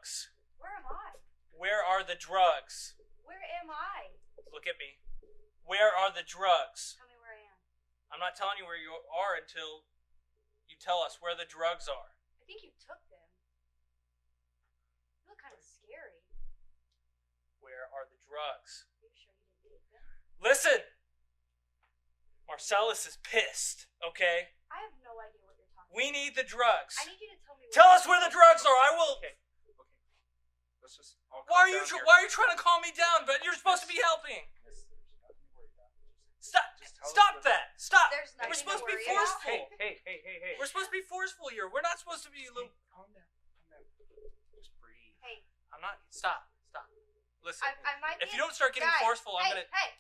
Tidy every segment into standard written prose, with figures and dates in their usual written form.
drugs? Where am I? Where are the drugs? Where am I? Look at me. Where are the drugs? Tell me where I am. I'm not telling you where you are until you tell us where the drugs are. I think you took them. You look kind of scary. Where are the drugs? Are you sure you didn't take them? Listen! Marcellus is pissed, okay? I have no idea what you're talking We need the drugs. about. I need you to tell me Tell us where the drugs are. I will. Okay. Let's just all Why are calm you? down here. Why are you trying to calm me down? But you're supposed to be helping. Miss, there's nothing to worry about. Stop! Just tell us Stop where- that! Stop! There's nothing We're supposed to be to worry about. forceful. Hey. We're supposed to be forceful here. We're not supposed to be. Hey, calm down. Just breathe. Hey, I'm not. Stop. Listen. I might If be you don't start getting guys, forceful, I'm gonna. Hey,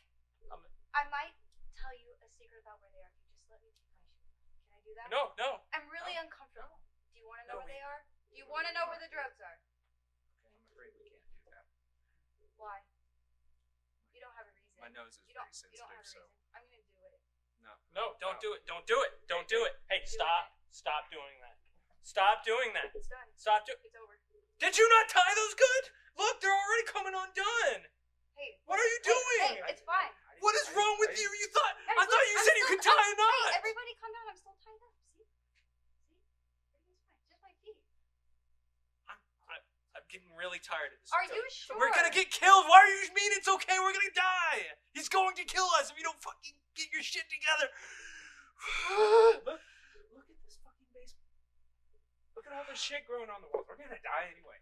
I'm- I might tell you a secret about where they are. If you just let me take my shoes off. Can I do that? No. I'm really uncomfortable. Do you want to know No, where they are? Do you want to know where the drugs are? Okay, I'm afraid we can't do that. Why? You don't have a reason. My nose is You don't. very You don't have a sensitive, reason. so I'm gonna do it. No. Don't do it. Don't do it. Don't do it. Hey, Do stop. Stop doing that. Stop doing that. It's done. Stop doing. It's over. Did you not tie those good? Look, they're already coming undone. Hey. What are you Hey, doing? Hey, it's fine. What is wrong with you? You thought. Hey, I look, thought you I'm said you still- could tie a Hey, knot. everybody calm down. I'm still tied up. See? Everything's fine. Just my feet. I'm getting really tired of this. Are you sure? We're gonna get killed. Why do you mean it's okay? We're gonna die. He's going to kill us if you don't fucking get your shit together. Look at this fucking basement. Look at all the shit growing on the walls. We're gonna die anyway.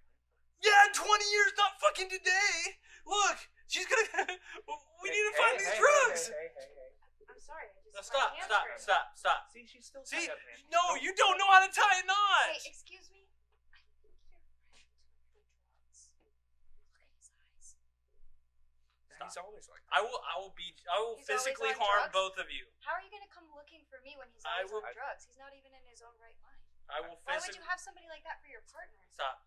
Yeah, in 20 years, not fucking today. Look, she's gonna. We need to find these drugs. Hey. I'm sorry. I No, just. my stop. hands hurt. Stop. See, she's still See, tied up, man. no, you don't know how to tie a knot. Hey, excuse me. I think your friend took the drugs. Look at his eyes. He's always like I will He's physically always on harm drugs? both of you. How are you gonna come looking for me when he's I always will- on drugs? He's not even in his own right mind. I will Why would physically. you have somebody like that for your partner? Stop.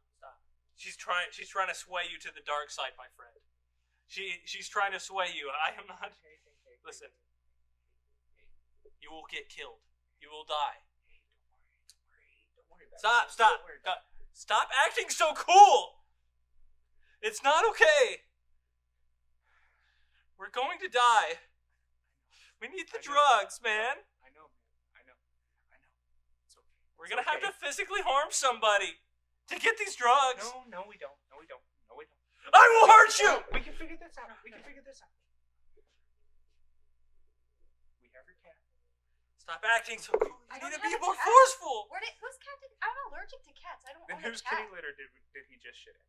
She's trying to sway you to the dark side, my friend. She's trying to sway you. I am not. Listen. You will get killed. You will die. Don't worry about it. Stop. Don't worry about it. Stop acting so cool. It's not okay. We're going to die. We need the I know. drugs, man. I know. It's okay. We're gonna have to physically harm somebody to get these drugs. No, we don't. I will hurt you. We can figure this out. We have your cat. Stop acting so cool. I You don't need to have be a more cat. forceful. Whose cat did? I'm allergic to cats. I don't Then own a whose cat. kitty litter did he just shit in?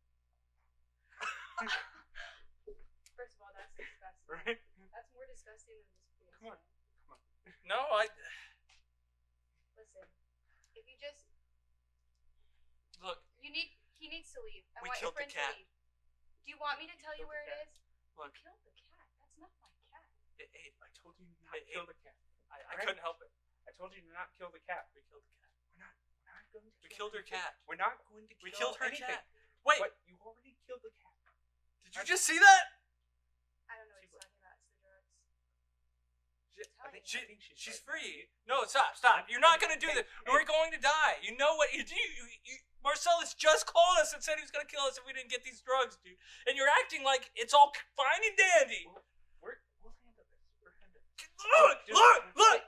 First of all, that's disgusting. Right? That's more disgusting than this place. Come on. No, Listen, if you just look. he needs to leave. I We want your killed the friend cat. to leave. Do you want me to tell you killed where the it cat. is? Look. You killed the cat. That's not my cat. I told you not to kill the cat. I couldn't help it. I told you to not kill the cat. We killed the cat. We're not going to. We killed her cat. We're not going to kill We killed her anything. cat. Wait, But you already killed the cat. did you just see that? I don't know what he's talking about. It's the drugs. I think She's right. free. No, stop. You're not gonna do this. We're going to die. You know what you do? Marcellus just called us and said he was gonna kill us if we didn't get these drugs, dude. And you're acting like it's all fine and dandy. We'll handle this. We're handling this. Look!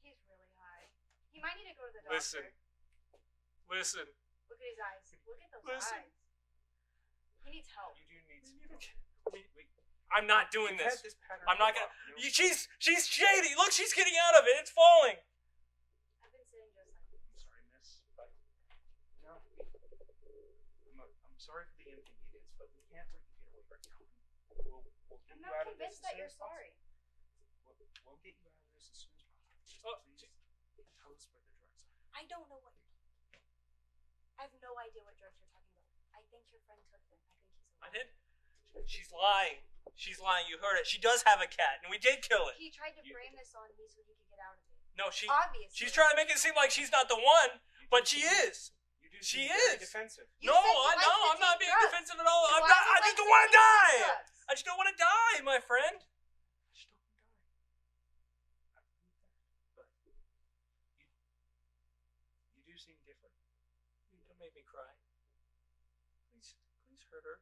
He's really high. He might need to go to the doctor. Listen. Look at his eyes. Look at those Listen. eyes. He needs help. You do need some. I'm not doing You've this. had pattern I'm not for a gonna. while. She's shady. Look, she's getting out of it. It's falling. I've been sitting just like this. I'm sorry, miss, but no. I'm sorry for the inconvenience, but we can't let you get away right now. We'll get I'm you not out of this convinced as that soon you're as possible. sorry. We'll get you out of this as soon as possible. Just Oh, please tell us where the drugs are. I don't know what you're talking about. I have no idea what drugs you're talking about. I think your friend took them. I think he's a I liar. did. She's lying. You heard it. She does have a cat, and we did kill it. He tried to frame this on me so he could get out of it. No, Obviously. she's trying to make it seem like she's not the one, but she is. You do She seem very is. defensive. You No, said he likes to I'm not take being drugs. defensive at all. I'm Why not. does he I like just to don't want to take die. drugs? I just don't want to die, my friend. Just don't die. I believe that, but you do seem different. Don't make me cry. Please hurt her.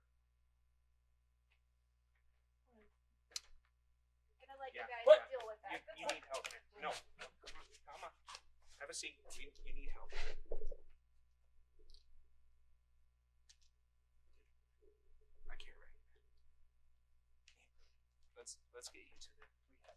I'm gonna let Yeah. you guys What? deal with that. You need help, man. No, come on. Have a seat. You need help. I can't write. Let's get you to the rehab.